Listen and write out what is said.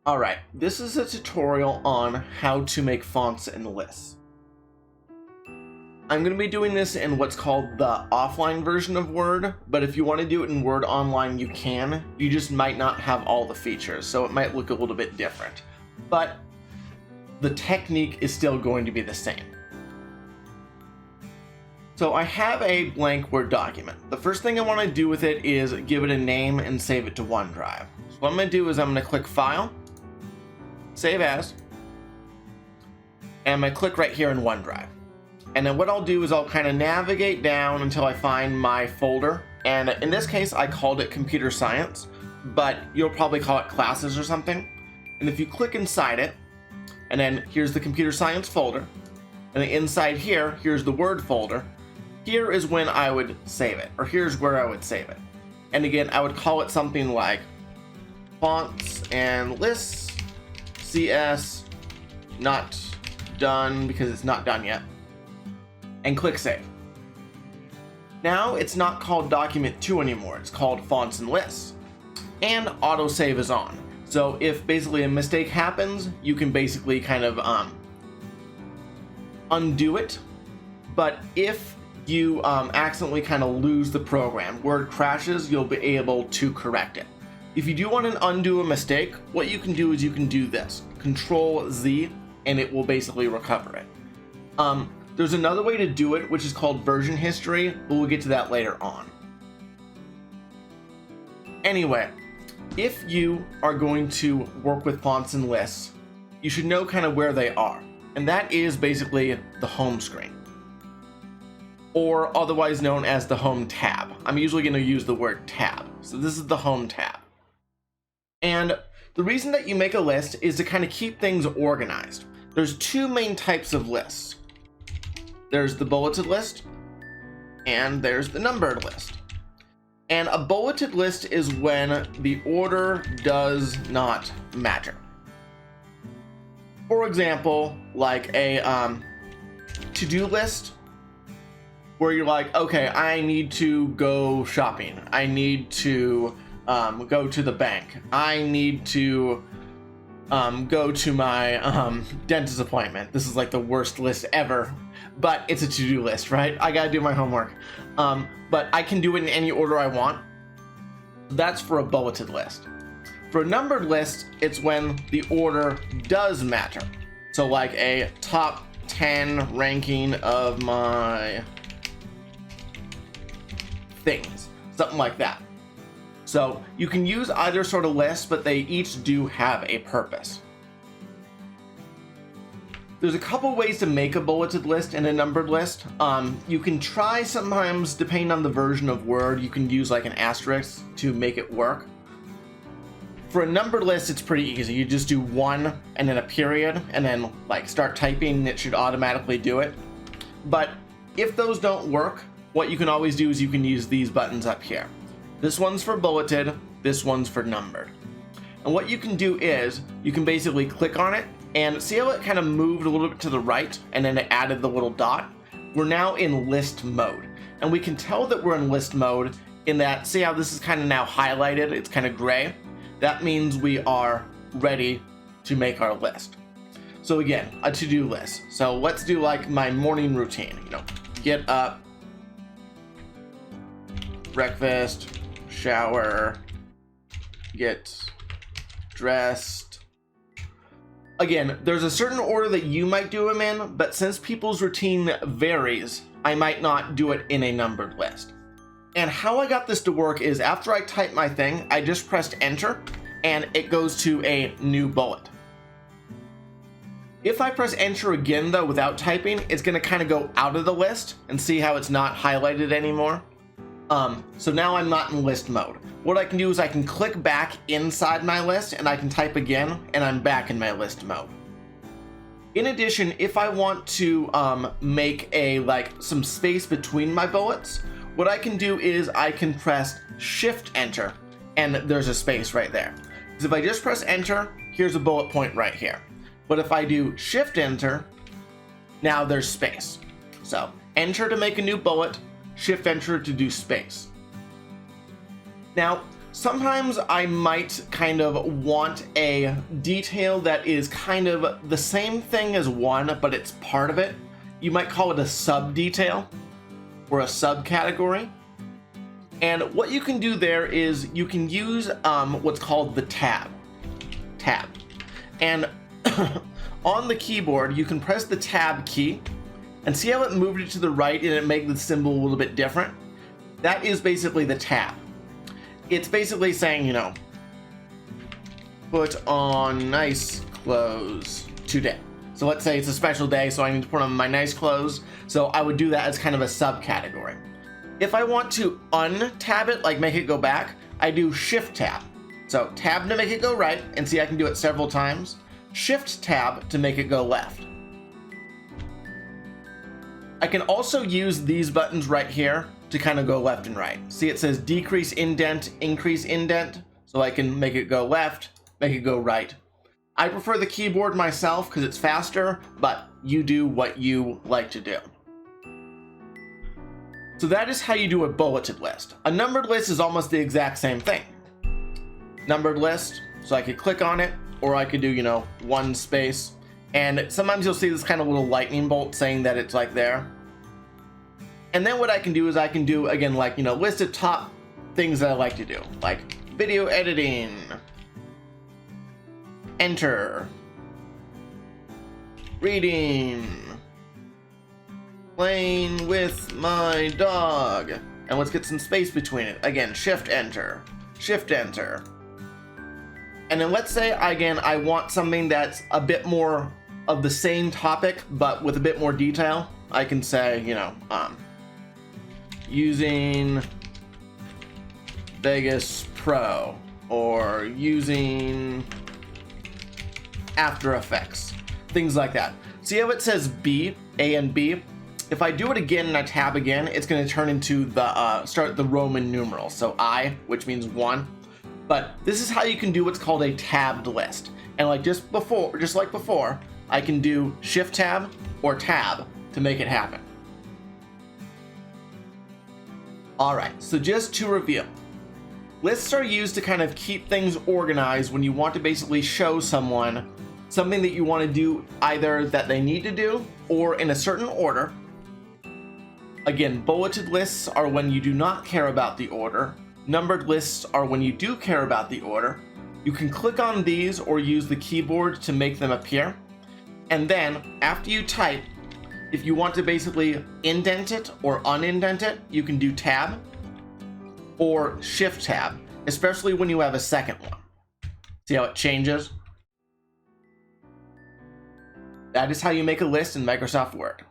Alright, this is a tutorial on how to make fonts and lists. I'm going to be doing this in what's called the offline version of Word, but if you want to do it in Word Online, you can. You just might not have all the features, so it might look a little bit different. But the technique is still going to be the same. So I have a blank Word document. The first thing I want to do with it is give it a name and save it to OneDrive. So what I'm going to do is I'm going to click File, Save As, and I'm going to click right here in OneDrive. And then what I'll do is I'll kind of navigate down until I find my folder. And in this case, I called it Computer Science, but you'll probably call it Classes or something. And if you click inside it, and then here's the Computer Science folder, and then inside here, here's the Word folder. Here is when I would save it, or here's where I would save it. And again, I would call it something like Fonts and Lists, CS, not done because it's not done yet, and click Save. Now it's not called Document 2 anymore, it's called Fonts and Lists. And autosave is on. So if basically a mistake happens, you can basically kind of undo it. But if you accidentally kind of lose the program, Word crashes, you'll be able to correct it. If you do want to undo a mistake, what you can do is you can do this, Control Z, and it will basically recover it. There's another way to do it, which is called version history, but we'll get to that later on. Anyway, if you are going to work with fonts and lists, you should know kind of where they are, and that is basically the home screen, or otherwise known as the home tab. I'm usually going to use the word tab, so this is the home tab. And the reason that you make a list is to kind of keep things organized. There's two main types of lists. There's the bulleted list, and there's the numbered list. And a bulleted list is when the order does not matter. For example, like a to-do list, where you're like, okay, I need to go shopping. I need to go to the bank. I need to go to my dentist appointment. This is like the worst list ever, but it's a to-do list, right? I gotta do my homework. But I can do it in any order I want. That's for a bulleted list. For a numbered list, it's when the order does matter. So like a top 10 ranking of my things, something like that. So you can use either sort of list, but they each do have a purpose. There's a couple ways to make a bulleted list and a numbered list. You can try sometimes, depending on the version of Word, you can use like an asterisk to make it work. For a numbered list, it's pretty easy. You just do one and then a period and then like start typing, it should automatically do it. But if those don't work, what you can always do is you can use these buttons up here. This one's for bulleted, this one's for numbered. And what you can do is you can basically click on it and see how it kind of moved a little bit to the right and then it added the little dot. We're now in list mode. And we can tell that we're in list mode in that, see how this is kind of now highlighted, it's kind of gray. That means we are ready to make our list. So again, a to-do list. So let's do like my morning routine, get up, breakfast, shower, get dressed. Again, there's a certain order that you might do them in, but since people's routine varies, I might not do it in a numbered list. And how I got this to work is after I type my thing, I just pressed enter and it goes to a new bullet. If I press enter again though without typing, it's going to kind of go out of the list and see how it's not highlighted anymore. So now I'm not in list mode. What I can do is I can click back inside my list and I can type again and I'm back in my list mode. In addition, if I want to make some space between my bullets, what I can do is I can press shift enter and there's a space right there. Because if I just press enter, here's a bullet point right here. But if I do shift enter, now there's space. So enter to make a new bullet, shift enter to do space. Now, Sometimes I might kind of want a detail that is kind of the same thing as one, but it's part of it. You might call it a sub detail or a subcategory. And what you can do there is you can use what's called the tab. And on the keyboard, you can press the tab key and see how it moved it to the right and it made the symbol a little bit different. That is basically the tab. It's basically saying, you know, put on nice clothes today. So let's say it's a special day, so I need to put on my nice clothes. So I would do that as kind of a subcategory. If I want to untab it, like make it go back, I do shift tab. So tab to make it go right, and see I can do it several times. Shift tab to make it go left. I can also use these buttons right here to kind of go left and right. See, it says decrease indent, increase indent. So I can make it go left, make it go right. I prefer the keyboard myself because it's faster, but you do what you like to do. So that is how you do a bulleted list. A numbered list is almost the exact same thing. Numbered list, so I could click on it, or I could do, you know, one space. And sometimes you'll see this kind of little lightning bolt saying that it's like there. And then what I can do is I can do, again, like, you know, list of top things that I like to do. Like video editing, enter, reading, playing with my dog. And let's get some space between it. Again, shift enter, shift enter. And then let's say, again, I want something that's a bit more of the same topic, but with a bit more detail. I can say, you know, using Vegas Pro, or using After Effects, things like that. See how it says B, A and B? If I do it again and I tab again, it's going to turn into the, start the Roman numeral. So I, which means 1. But this is how you can do what's called a tabbed list. And like just like before, I can do shift tab or tab to make it happen. All right, so just to review, lists are used to kind of keep things organized when you want to basically show someone something that you want to do, either that they need to do or in a certain order. Again, bulleted lists are when you do not care about the order. Numbered lists are when you do care about the order. You can click on these or use the keyboard to make them appear. And then after you type, if you want to basically indent it or unindent it, you can do tab or shift tab, especially when you have a second one. See how it changes? That is how you make a list in Microsoft Word.